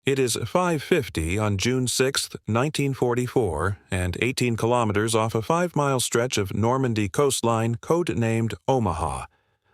It is 5:50 on June 6, 1944, and 18 kilometers off a 5-mile stretch of Normandy coastline codenamed Omaha.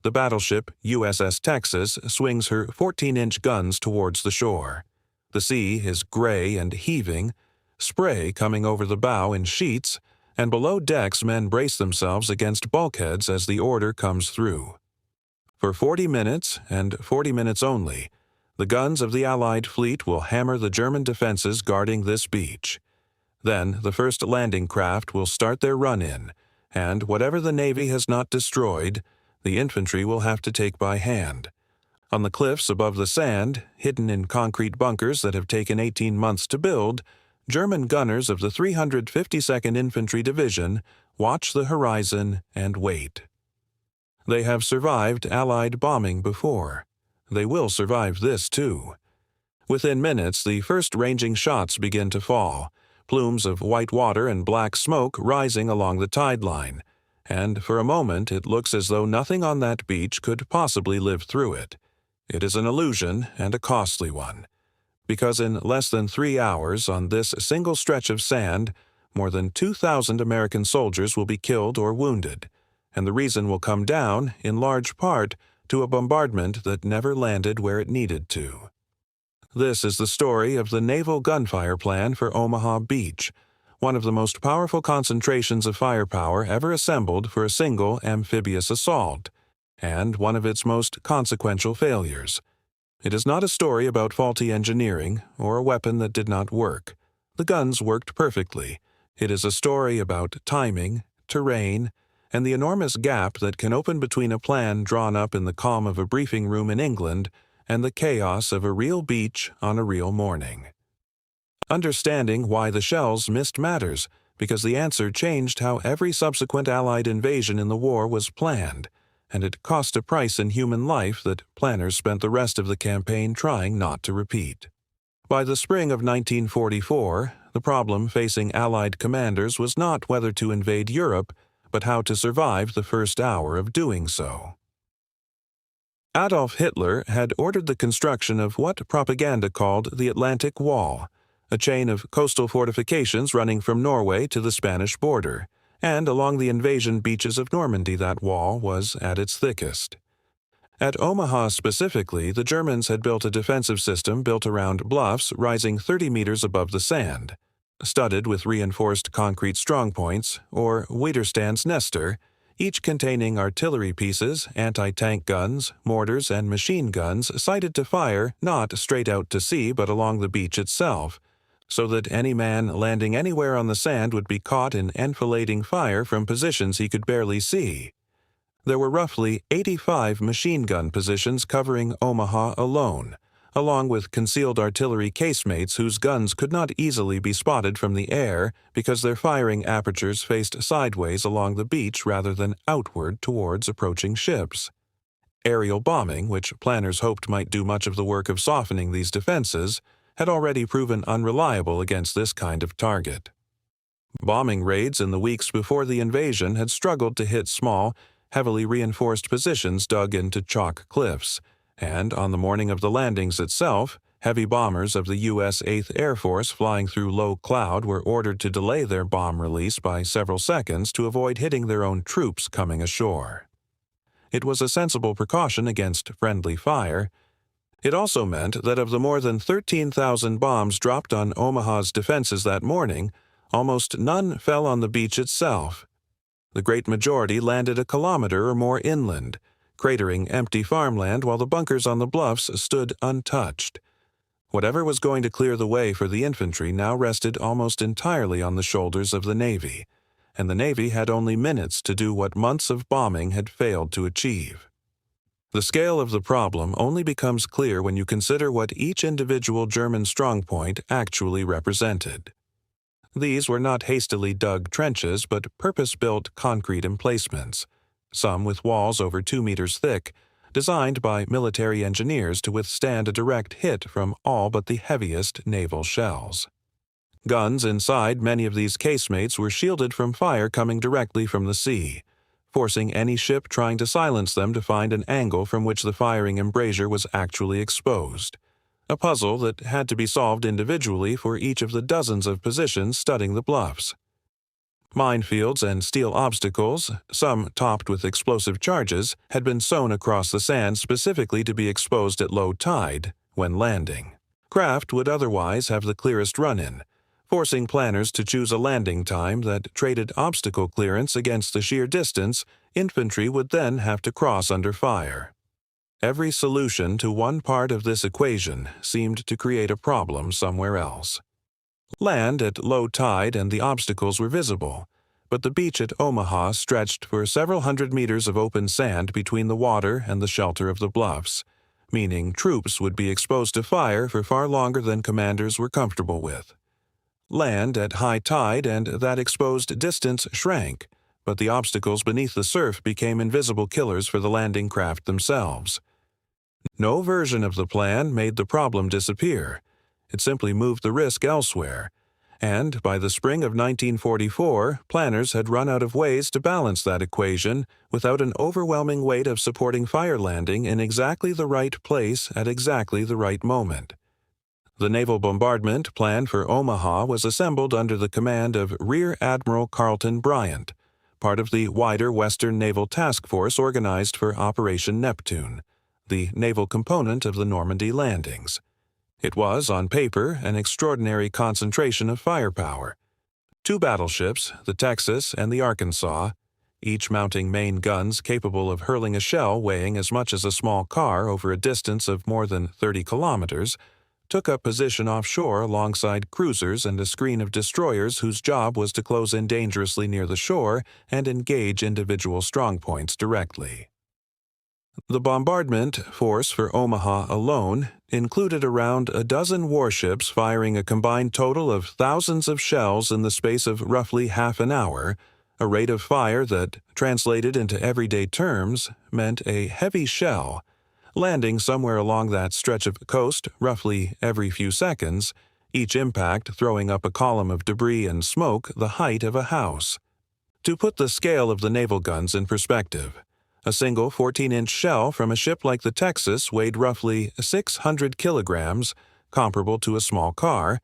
The battleship USS Texas swings her 14-inch guns towards the shore. The sea is gray and heaving, spray coming over the bow in sheets, and below decks men brace themselves against bulkheads as the order comes through. For 40 minutes, and 40 minutes only, the guns of the Allied fleet will hammer the German defenses guarding this beach. Then the first landing craft will start their run-in, and whatever the Navy has not destroyed, the infantry will have to take by hand. On the cliffs above the sand, hidden in concrete bunkers that have taken 18 months to build, German gunners of the 352nd Infantry Division watch the horizon and wait. They have survived Allied bombing before. They will survive this too. Within minutes, the first ranging shots begin to fall, plumes of white water and black smoke rising along the tideline, and for a moment it looks as though nothing on that beach could possibly live through it. It is an illusion, and a costly one, because in less than 3 hours on this single stretch of sand, more than 2,000 American soldiers will be killed or wounded, and the reason will come down, in large part, to a bombardment that never landed where it needed to. This is the story of the naval gunfire plan for Omaha Beach, one of the most powerful concentrations of firepower ever assembled for a single amphibious assault, and one of its most consequential failures. It is not a story about faulty engineering or a weapon that did not work. The guns worked perfectly. It is a story about timing, terrain, and the enormous gap that can open between a plan drawn up in the calm of a briefing room in England and the chaos of a real beach on a real morning. Understanding why the shells missed matters, because the answer changed how every subsequent Allied invasion in the war was planned, and it cost a price in human life that planners spent the rest of the campaign trying not to repeat. By the spring of 1944, the problem facing Allied commanders was not whether to invade Europe, but how to survive the first hour of doing so. Adolf Hitler had ordered the construction of what propaganda called the Atlantic Wall, a chain of coastal fortifications running from Norway to the Spanish border, and along the invasion beaches of Normandy that wall was at its thickest. At Omaha specifically, the Germans had built a defensive system built around bluffs rising 30 meters above the sand, studded with reinforced concrete strongpoints, or Widerstandsnester, each containing artillery pieces, anti-tank guns, mortars, and machine guns sighted to fire not straight out to sea but along the beach itself, so that any man landing anywhere on the sand would be caught in enfilading fire from positions he could barely see. There were roughly 85 machine gun positions covering Omaha alone, along with concealed artillery casemates whose guns could not easily be spotted from the air because their firing apertures faced sideways along the beach rather than outward towards approaching ships. Aerial bombing, which planners hoped might do much of the work of softening these defenses, had already proven unreliable against this kind of target. Bombing raids in the weeks before the invasion had struggled to hit small, heavily reinforced positions dug into chalk cliffs, and on the morning of the landings itself, heavy bombers of the U.S. 8th Air Force flying through low cloud were ordered to delay their bomb release by several seconds to avoid hitting their own troops coming ashore. It was a sensible precaution against friendly fire. It also meant that of the more than 13,000 bombs dropped on Omaha's defenses that morning, almost none fell on the beach itself. The great majority landed a kilometer or more inland, cratering empty farmland while the bunkers on the bluffs stood untouched. Whatever was going to clear the way for the infantry now rested almost entirely on the shoulders of the Navy, and the Navy had only minutes to do what months of bombing had failed to achieve. The scale of the problem only becomes clear when you consider what each individual German strongpoint actually represented. These were not hastily dug trenches but purpose-built concrete emplacements, some with walls over 2 meters thick, designed by military engineers to withstand a direct hit from all but the heaviest naval shells. Guns inside many of these casemates were shielded from fire coming directly from the sea, forcing any ship trying to silence them to find an angle from which the firing embrasure was actually exposed. a puzzle that had to be solved individually for each of the dozens of positions studding the bluffs. Minefields and steel obstacles, some topped with explosive charges, had been sewn across the sand specifically to be exposed at low tide when landing. Craft would otherwise have the clearest run-in, forcing planners to choose a landing time that traded obstacle clearance against the sheer distance infantry would then have to cross under fire. Every solution to one part of this equation seemed to create a problem somewhere else. Land at low tide and the obstacles were visible, but the beach at Omaha stretched for several hundred meters of open sand between the water and the shelter of the bluffs, meaning troops would be exposed to fire for far longer than commanders were comfortable with. Land at high tide and that exposed distance shrank, but the obstacles beneath the surf became invisible killers for the landing craft themselves. No version of the plan made the problem disappear. It simply moved the risk elsewhere, and by the spring of 1944, planners had run out of ways to balance that equation without an overwhelming weight of supporting fire landing in exactly the right place at exactly the right moment. The naval bombardment plan for Omaha was assembled under the command of Rear Admiral Carleton Bryant, part of the wider Western Naval Task Force organized for Operation Neptune, the naval component of the Normandy landings. It was, on paper, an extraordinary concentration of firepower. 2 battleships, the Texas and the Arkansas, each mounting main guns capable of hurling a shell weighing as much as a small car over a distance of more than 30 kilometers, took up position offshore alongside cruisers and a screen of destroyers whose job was to close in dangerously near the shore and engage individual strongpoints directly. The bombardment force for Omaha alone included around a dozen warships firing a combined total of thousands of shells in the space of roughly half an hour, a rate of fire that, translated into everyday terms, meant a heavy shell, landing somewhere along that stretch of coast roughly every few seconds, each impact throwing up a column of debris and smoke the height of a house. To put the scale of the naval guns in perspective, a single 14-inch shell from a ship like the Texas weighed roughly 600 kilograms, comparable to a small car,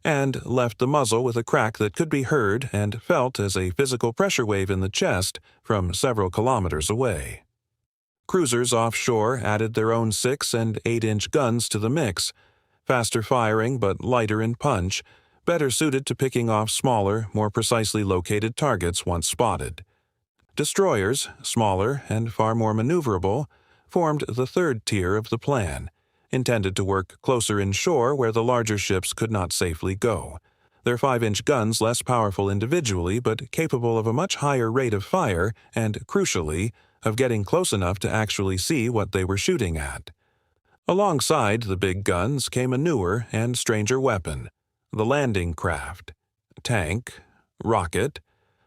and left the muzzle with a crack that could be heard and felt as a physical pressure wave in the chest from several kilometers away. Cruisers offshore added their own 6- and 8-inch guns to the mix, faster firing but lighter in punch, better suited to picking off smaller, more precisely located targets once spotted. Destroyers, smaller and far more maneuverable, formed the third tier of the plan, intended to work closer inshore where the larger ships could not safely go, their 5-inch guns less powerful individually but capable of a much higher rate of fire and, crucially, of getting close enough to actually see what they were shooting at. Alongside the big guns came a newer and stranger weapon, the landing craft. Tank, rocket,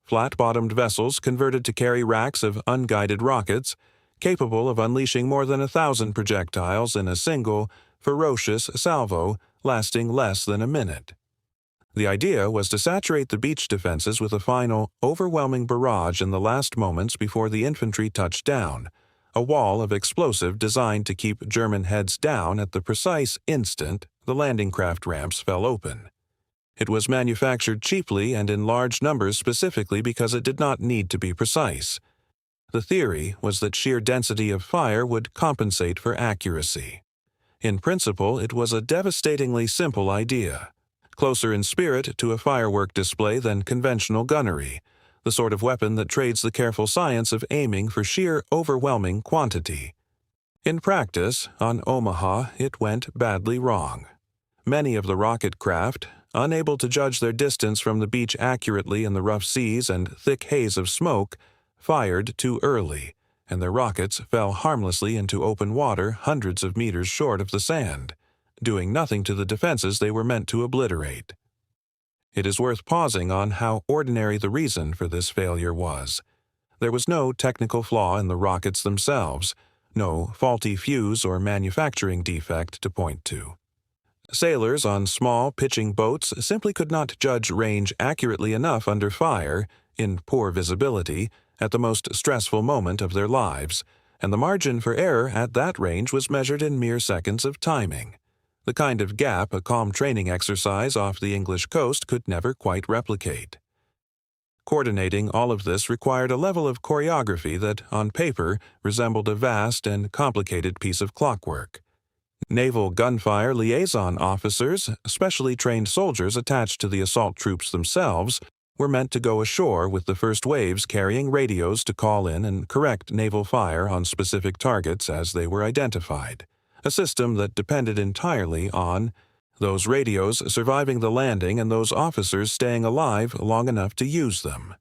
flat-bottomed vessels converted to carry racks of unguided rockets, capable of unleashing more than 1,000 projectiles in a single, ferocious salvo lasting less than a minute. The idea was to saturate the beach defenses with a final, overwhelming barrage in the last moments before the infantry touched down, a wall of explosive designed to keep German heads down at the precise instant the landing craft ramps fell open. It was manufactured cheaply and in large numbers specifically because it did not need to be precise. The theory was that sheer density of fire would compensate for accuracy. In principle, it was a devastatingly simple idea, closer in spirit to a firework display than conventional gunnery, the sort of weapon that trades the careful science of aiming for sheer overwhelming quantity. In practice, on Omaha, it went badly wrong. Many of the rocket craft, unable to judge their distance from the beach accurately in the rough seas and thick haze of smoke, fired too early, and their rockets fell harmlessly into open water hundreds of meters short of the sand, doing nothing to the defenses they were meant to obliterate. It is worth pausing on how ordinary the reason for this failure was. There was no technical flaw in the rockets themselves, no faulty fuse or manufacturing defect to point to. Sailors on small pitching boats simply could not judge range accurately enough under fire, in poor visibility, at the most stressful moment of their lives, and the margin for error at that range was measured in mere seconds of timing. the kind of gap a calm training exercise off the English coast could never quite replicate. Coordinating all of this required a level of choreography that, on paper, resembled a vast and complicated piece of clockwork. Naval gunfire liaison officers, specially trained soldiers attached to the assault troops themselves, were meant to go ashore with the first waves carrying radios to call in and correct naval fire on specific targets as they were identified, a system that depended entirely on those radios surviving the landing and those officers staying alive long enough to use them.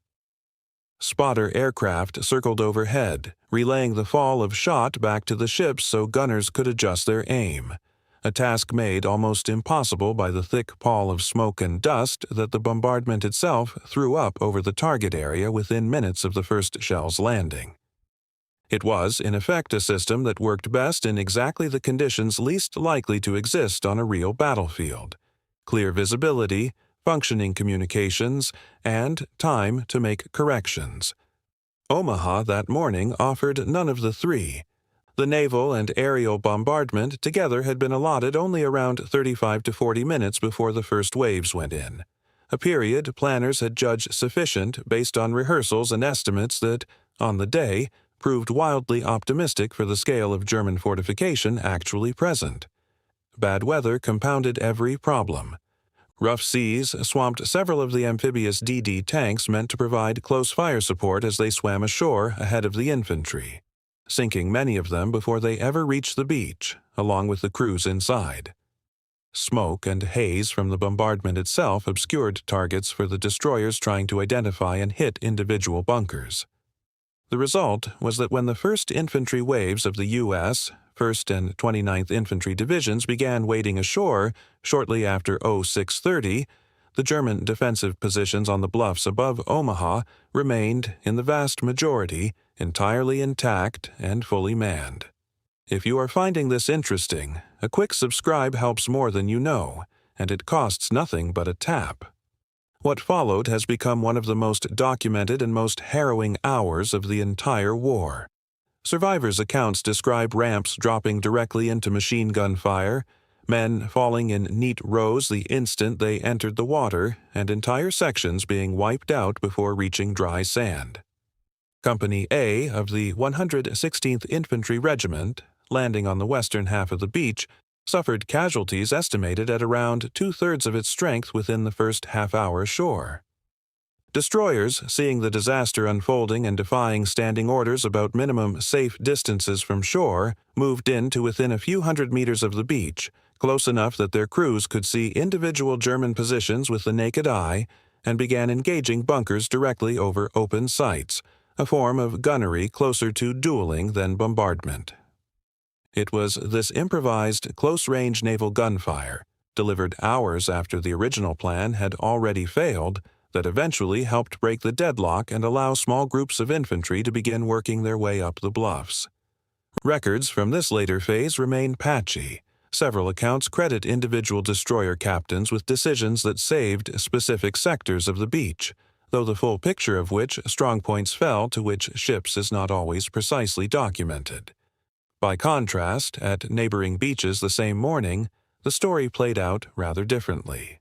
Spotter aircraft circled overhead, relaying the fall of shot back to the ships so gunners could adjust their aim, a task made almost impossible by the thick pall of smoke and dust that the bombardment itself threw up over the target area within minutes of the first shell's landing. It was, in effect, a system that worked best in exactly the conditions least likely to exist on a real battlefield: clear visibility, functioning communications, and time to make corrections. Omaha that morning offered none of the three. The naval and aerial bombardment together had been allotted only around 35 to 40 minutes before the first waves went in, a period planners had judged sufficient based on rehearsals and estimates that, on the day, proved wildly optimistic for the scale of German fortification actually present. Bad weather compounded every problem. Rough seas swamped several of the amphibious DD tanks meant to provide close fire support as they swam ashore ahead of the infantry, sinking many of them before they ever reached the beach, along with the crews inside. Smoke and haze from the bombardment itself obscured targets for the destroyers trying to identify and hit individual bunkers. The result was that when the first infantry waves of the U.S. 1st and 29th Infantry Divisions began wading ashore shortly after 0630, the German defensive positions on the bluffs above Omaha remained, in the vast majority, entirely intact and fully manned. If you are finding this interesting, a quick subscribe helps more than you know, and it costs nothing but a tap. What followed has become one of the most documented and most harrowing hours of the entire war. Survivors' accounts describe ramps dropping directly into machine gun fire, men falling in neat rows the instant they entered the water, and entire sections being wiped out before reaching dry sand. Company A of the 116th Infantry Regiment, landing on the western half of the beach, suffered casualties estimated at around two-thirds of its strength within the first half-hour ashore. Destroyers, seeing the disaster unfolding and defying standing orders about minimum safe distances from shore, moved in to within a few hundred meters of the beach, close enough that their crews could see individual German positions with the naked eye, and began engaging bunkers directly over open sights, a form of gunnery closer to dueling than bombardment. It was this improvised, close-range naval gunfire, delivered hours after the original plan had already failed, that eventually helped break the deadlock and allow small groups of infantry to begin working their way up the bluffs. Records from this later phase remain patchy. Several accounts credit individual destroyer captains with decisions that saved specific sectors of the beach, though the full picture of which strong points fell to which ships is not always precisely documented. By contrast, at neighboring beaches the same morning, the story played out rather differently.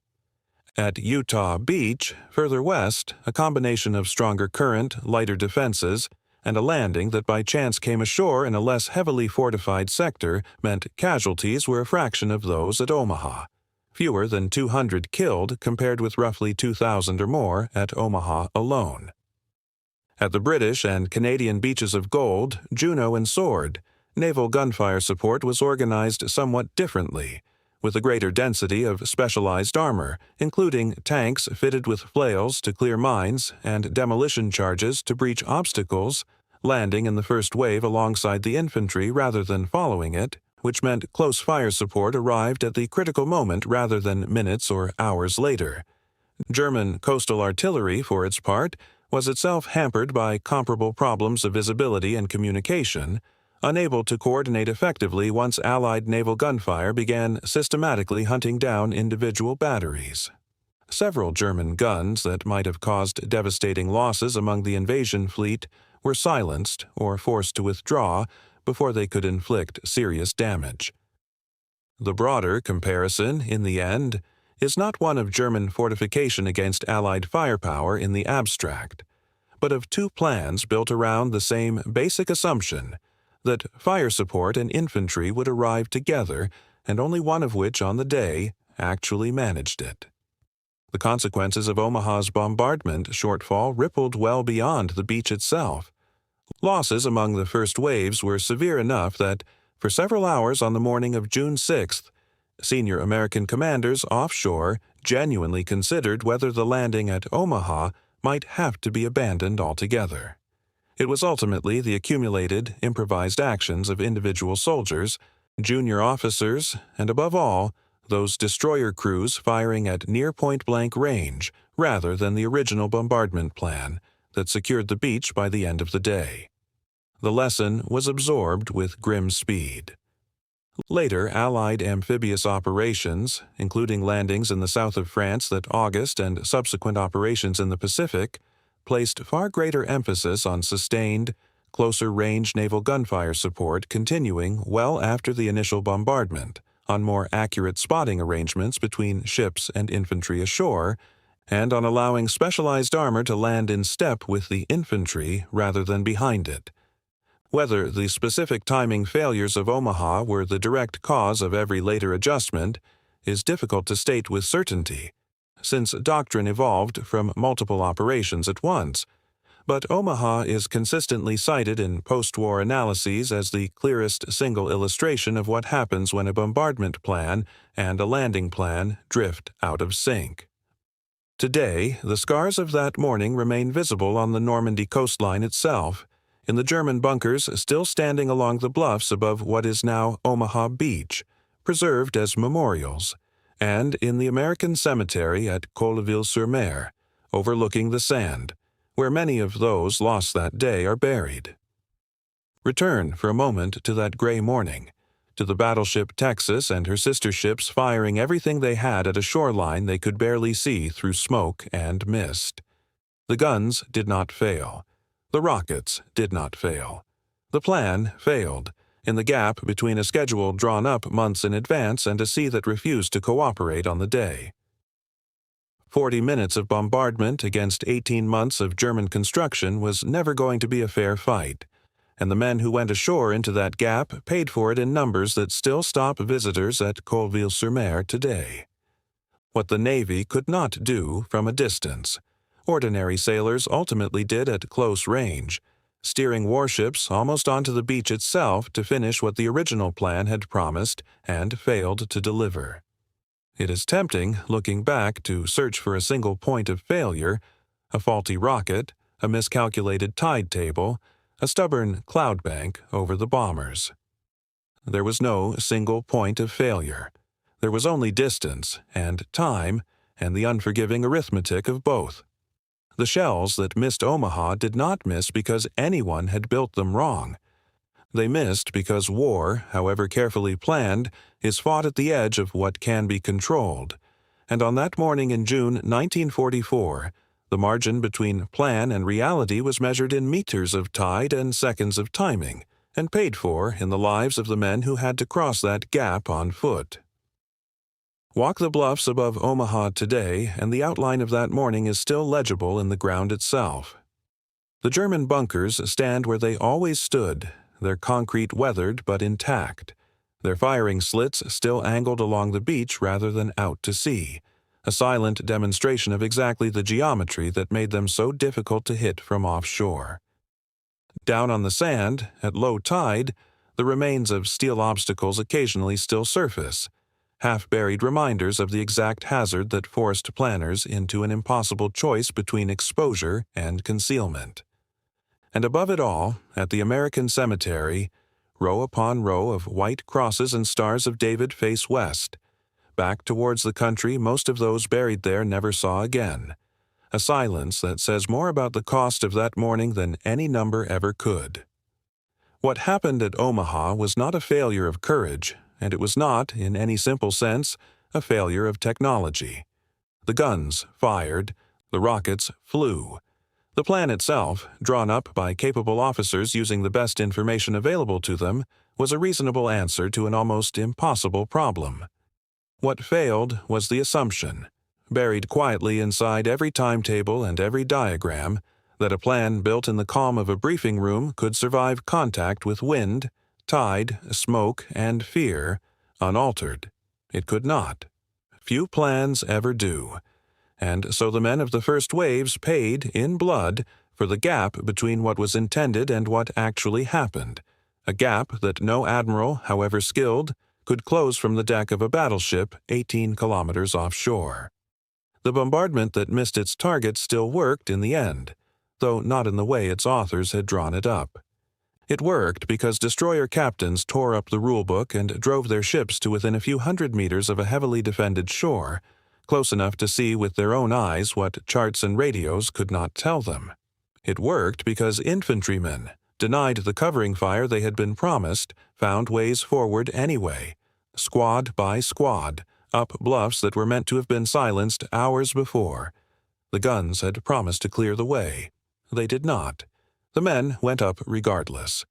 At Utah Beach, further west, a combination of stronger current, lighter defenses, and a landing that by chance came ashore in a less heavily fortified sector meant casualties were a fraction of those at Omaha, fewer than 200 killed compared with roughly 2,000 or more at Omaha alone. At the British and Canadian beaches of Gold, Juno, and Sword, naval gunfire support was organized somewhat differently, with a greater density of specialized armor, including tanks fitted with flails to clear mines and demolition charges to breach obstacles, landing in the first wave alongside the infantry rather than following it, which meant close fire support arrived at the critical moment rather than minutes or hours later. German coastal artillery, for its part, was itself hampered by comparable problems of visibility and communication, unable to coordinate effectively once Allied naval gunfire began systematically hunting down individual batteries. Several German guns that might have caused devastating losses among the invasion fleet were silenced or forced to withdraw before they could inflict serious damage. The broader comparison, in the end, is not one of German fortification against Allied firepower in the abstract, but of two plans built around the same basic assumption that fire support and infantry would arrive together, and only one of which on the day actually managed it. The consequences of Omaha's bombardment shortfall rippled well beyond the beach itself. Losses among the first waves were severe enough that, for several hours on the morning of June 6th, senior American commanders offshore genuinely considered whether the landing at Omaha might have to be abandoned altogether. It was ultimately the accumulated, improvised actions of individual soldiers, junior officers, and above all, those destroyer crews firing at near point-blank range rather than the original bombardment plan that secured the beach by the end of the day. The lesson was absorbed with grim speed. Later, Allied amphibious operations, including landings in the south of France that August and subsequent operations in the Pacific, placed far greater emphasis on sustained, closer-range naval gunfire support continuing well after the initial bombardment, on more accurate spotting arrangements between ships and infantry ashore, and on allowing specialized armor to land in step with the infantry rather than behind it. Whether the specific timing failures of Omaha were the direct cause of every later adjustment is difficult to state with certainty, since doctrine evolved from multiple operations at once, but Omaha is consistently cited in post-war analyses as the clearest single illustration of what happens when a bombardment plan and a landing plan drift out of sync. Today, the scars of that morning remain visible on the Normandy coastline itself, in the German bunkers still standing along the bluffs above what is now Omaha Beach, preserved as memorials, and in the American cemetery at Colleville-sur-Mer, overlooking the sand, where many of those lost that day are buried. Return for a moment to that gray morning, to the battleship Texas and her sister ships firing everything they had at a shoreline they could barely see through smoke and mist. The guns did not fail. The rockets did not fail. The plan failed, in the gap between a schedule drawn up months in advance and a sea that refused to cooperate on the day. 40 minutes of bombardment against 18 months of German construction was never going to be a fair fight, and the men who went ashore into that gap paid for it in numbers that still stop visitors at Colleville-sur-Mer today. What the Navy could not do from a distance, ordinary sailors ultimately did at close range, steering warships almost onto the beach itself to finish what the original plan had promised and failed to deliver. It is tempting, looking back, to search for a single point of failure, a faulty rocket, a miscalculated tide table, a stubborn cloud bank over the bombers. There was no single point of failure. There was only distance and time and the unforgiving arithmetic of both. The shells that missed Omaha did not miss because anyone had built them wrong. They missed because war, however carefully planned, is fought at the edge of what can be controlled, and on that morning in June 1944, the margin between plan and reality was measured in meters of tide and seconds of timing, and paid for in the lives of the men who had to cross that gap on foot. Walk the bluffs above Omaha today, and the outline of that morning is still legible in the ground itself. The German bunkers stand where they always stood, their concrete weathered but intact, their firing slits still angled along the beach rather than out to sea, a silent demonstration of exactly the geometry that made them so difficult to hit from offshore. Down on the sand, at low tide, the remains of steel obstacles occasionally still surface, half-buried reminders of the exact hazard that forced planners into an impossible choice between exposure and concealment. And above it all, at the American cemetery, row upon row of white crosses and stars of David face west, back towards the country most of those buried there never saw again, a silence that says more about the cost of that morning than any number ever could. What happened at Omaha was not a failure of courage, and it was not, in any simple sense, a failure of technology. The guns fired, the rockets flew. The plan itself, drawn up by capable officers using the best information available to them, was a reasonable answer to an almost impossible problem. What failed was the assumption, buried quietly inside every timetable and every diagram, that a plan built in the calm of a briefing room could survive contact with wind, tide, smoke, and fear, unaltered. It could not. Few plans ever do. And so the men of the first waves paid, in blood, for the gap between what was intended and what actually happened, a gap that no admiral, however skilled, could close from the deck of a battleship 18 kilometers offshore. The bombardment that missed its target still worked in the end, though not in the way its authors had drawn it up. It worked because destroyer captains tore up the rulebook and drove their ships to within a few hundred meters of a heavily defended shore, close enough to see with their own eyes what charts and radios could not tell them. It worked because infantrymen, denied the covering fire they had been promised, found ways forward anyway, squad by squad, up bluffs that were meant to have been silenced hours before. The guns had promised to clear the way. They did not. The men went up regardless.